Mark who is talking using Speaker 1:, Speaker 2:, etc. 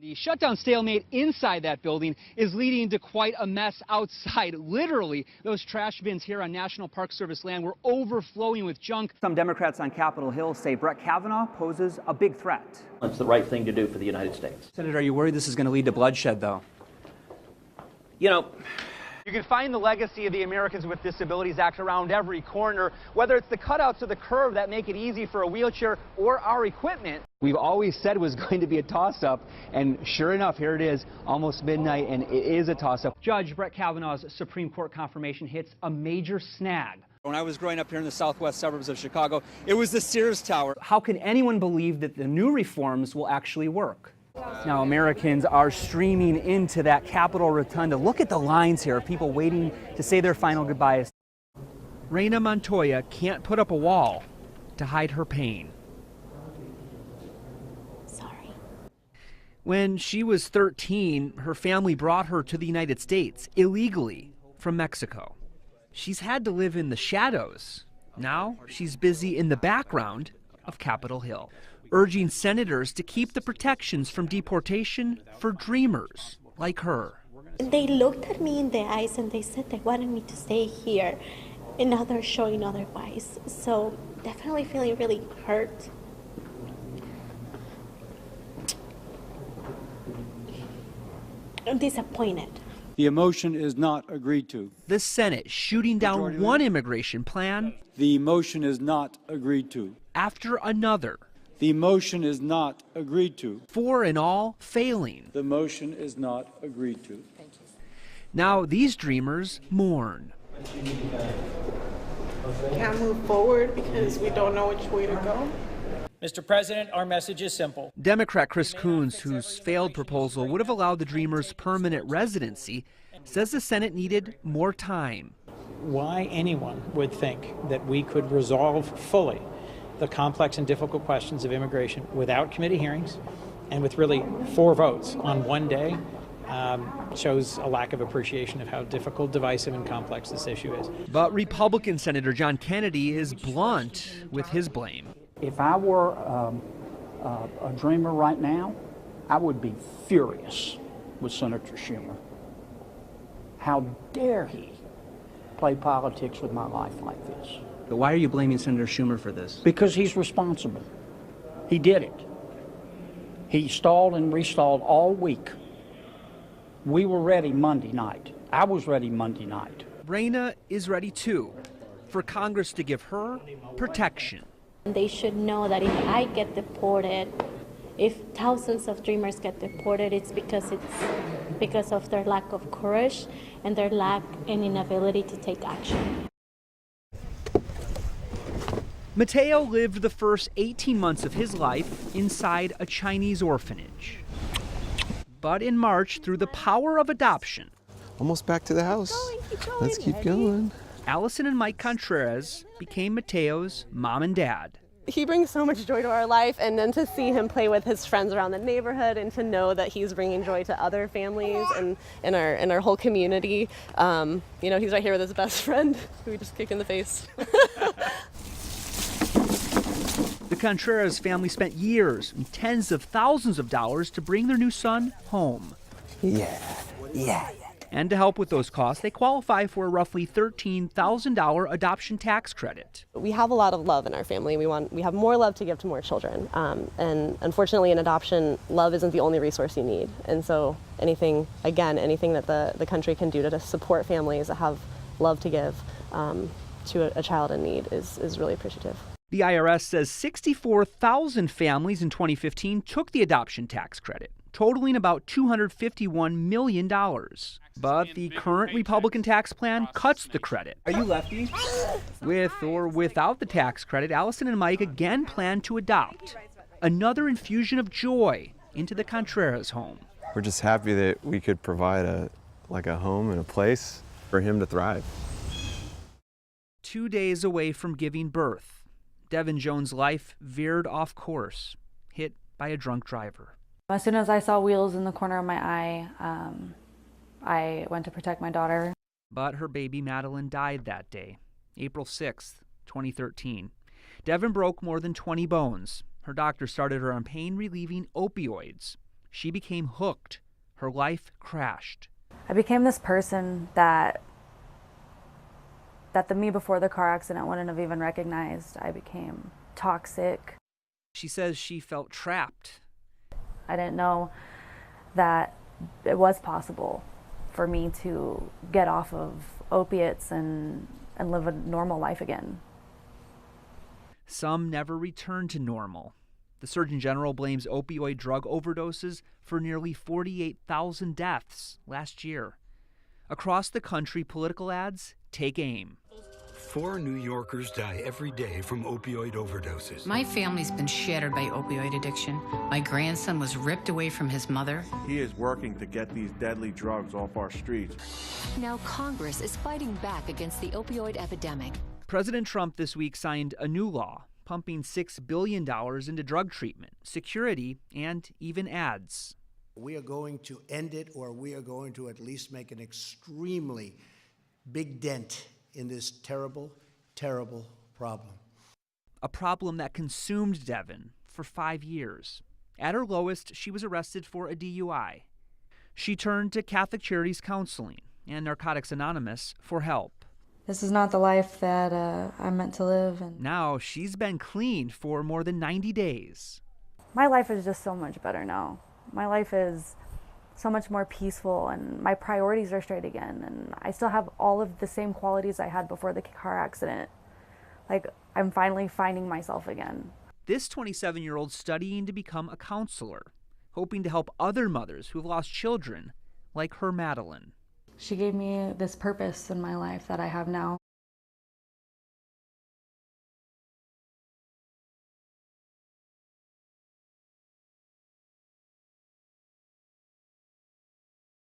Speaker 1: The shutdown stalemate inside that building is leading to quite a mess outside. Literally, those trash bins here on National Park Service land were overflowing with junk.
Speaker 2: Some Democrats on Capitol Hill say Brett Kavanaugh poses a big threat.
Speaker 3: It's the right thing to do for the United States.
Speaker 2: Senator, are you worried this is going to lead to bloodshed, though?
Speaker 3: You know,
Speaker 1: You can find the legacy of the Americans with Disabilities Act around every corner, whether it's the cutouts of the curb that make it easy for a wheelchair or our equipment. We've always said it was going to be a toss-up, and sure enough, here it is, almost midnight, and it is a toss-up. Judge Brett Kavanaugh's Supreme Court confirmation hits a major snag.
Speaker 4: When I was growing up here in the southwest suburbs of Chicago, it was the Sears Tower.
Speaker 2: How can anyone believe that the new reforms will actually work? Now, Americans are streaming into that Capitol Rotunda. Look at the lines here of people waiting to say their final goodbyes.
Speaker 1: Raina Montoya can't put up a wall to hide her pain.
Speaker 5: Sorry.
Speaker 1: When she was 13, her family brought her to the United States illegally from Mexico. She's had to live in the shadows. Now she's busy in the background of Capitol Hill, urging senators to keep the protections from deportation for dreamers like her.
Speaker 5: They looked at me in the eyes and they said they wanted me to stay here, and now they're showing otherwise. So definitely feeling really hurt. I'm disappointed.
Speaker 6: The motion is not agreed to.
Speaker 1: The Senate shooting down one immigration plan
Speaker 6: The motion is not agreed to.
Speaker 1: after another.
Speaker 6: The motion is not agreed to.
Speaker 1: Four in all failing.
Speaker 6: The motion is not agreed to.
Speaker 1: Now these dreamers mourn.
Speaker 7: Can't move forward because we don't know which way to go.
Speaker 8: Mr. President, our message is simple.
Speaker 1: Democrat Chris Coons, whose failed proposal would have allowed the dreamers permanent residency, says the Senate needed more time.
Speaker 8: Why anyone would think that we could resolve fully the complex and difficult questions of immigration without committee hearings and with really 4 votes on one day shows a lack of appreciation of how difficult, divisive, and complex this issue is.
Speaker 1: But Republican Senator John Kennedy is blunt with his blame.
Speaker 9: If I were a dreamer right now, I would be furious with Senator Schumer. How dare he play politics with my life like this?
Speaker 2: But why are you blaming Senator Schumer for this?
Speaker 9: Because he's responsible. He did it. He stalled and restalled all week. We were ready Monday night. I was ready Monday night.
Speaker 1: Raina is ready too, for Congress to give her protection.
Speaker 5: They should know that if I get deported, if thousands of dreamers get deported, it's because of their lack of courage and their lack and inability to take action.
Speaker 1: Mateo lived the first 18 months of his life inside a Chinese orphanage. But in March, through the power of adoption,
Speaker 10: almost back to the house. Let's keep going.
Speaker 1: Allison and Mike Contreras became Mateo's mom and dad.
Speaker 11: He brings so much joy to our life, and then to see him play with his friends around the neighborhood and to know that he's bringing joy to other families and in our whole community. He's right here with his best friend who we just kicked in the face.
Speaker 1: The Contreras family spent years and tens of thousands of dollars to bring their new son home.
Speaker 10: Yeah.
Speaker 1: And to help with those costs, they qualify for a roughly $13,000 adoption tax credit.
Speaker 11: We have a lot of love in our family. We have more love to give to more children. And unfortunately in adoption, love isn't the only resource you need. And so anything that the country can do to support families that have love to give to a child in need is really appreciative.
Speaker 1: The IRS says 64,000 families in 2015 took the adoption tax credit, totaling about $251 million. But the current Republican tax plan cuts the credit.
Speaker 2: Are you lefty?
Speaker 1: With or without the tax credit, Allison and Mike again plan to adopt another infusion of joy into the Contreras home.
Speaker 10: We're just happy that we could provide a home and a place for him to thrive.
Speaker 1: 2 days away from giving birth, Devin Jones' life veered off course, hit by a drunk driver.
Speaker 12: As soon as I saw wheels in the corner of my eye, I went to protect my daughter.
Speaker 1: But her baby Madeline died that day, April 6th, 2013. Devin broke more than 20 bones. Her doctor started her on pain-relieving opioids. She became hooked. Her life crashed.
Speaker 12: I became this person that the me before the car accident wouldn't have even recognized. I became toxic.
Speaker 1: She says she felt trapped.
Speaker 12: I didn't know that it was possible for me to get off of opiates and live a normal life again.
Speaker 1: Some never returned to normal. The Surgeon General blames opioid drug overdoses for nearly 48,000 deaths last year. Across the country, political ads take aim.
Speaker 13: 4 New Yorkers die every day from opioid overdoses.
Speaker 14: My family's been shattered by opioid addiction. My grandson was ripped away from his mother.
Speaker 15: He is working to get these deadly drugs off our streets.
Speaker 16: Now Congress is fighting back against the opioid epidemic.
Speaker 1: President Trump this week signed a new law pumping $6 billion into drug treatment, security, and even ads.
Speaker 17: We are going to end it, or we are going to at least make an extremely big dent in this terrible, terrible problem.
Speaker 1: A problem that consumed Devin for 5 years. At her lowest, she was arrested for a DUI. She turned to Catholic Charities Counseling and Narcotics Anonymous for help.
Speaker 12: This is not the life that I'm meant to live. And
Speaker 1: now she's been clean for more than 90 days.
Speaker 12: My life is just so much better now. My life is so much more peaceful, and my priorities are straight again, and I still have all of the same qualities I had before the car accident. Like, I'm finally finding myself again.
Speaker 1: This 27-year-old studying to become a counselor, hoping to help other mothers who've lost children, like her Madeline.
Speaker 12: She gave me this purpose in my life that I have now.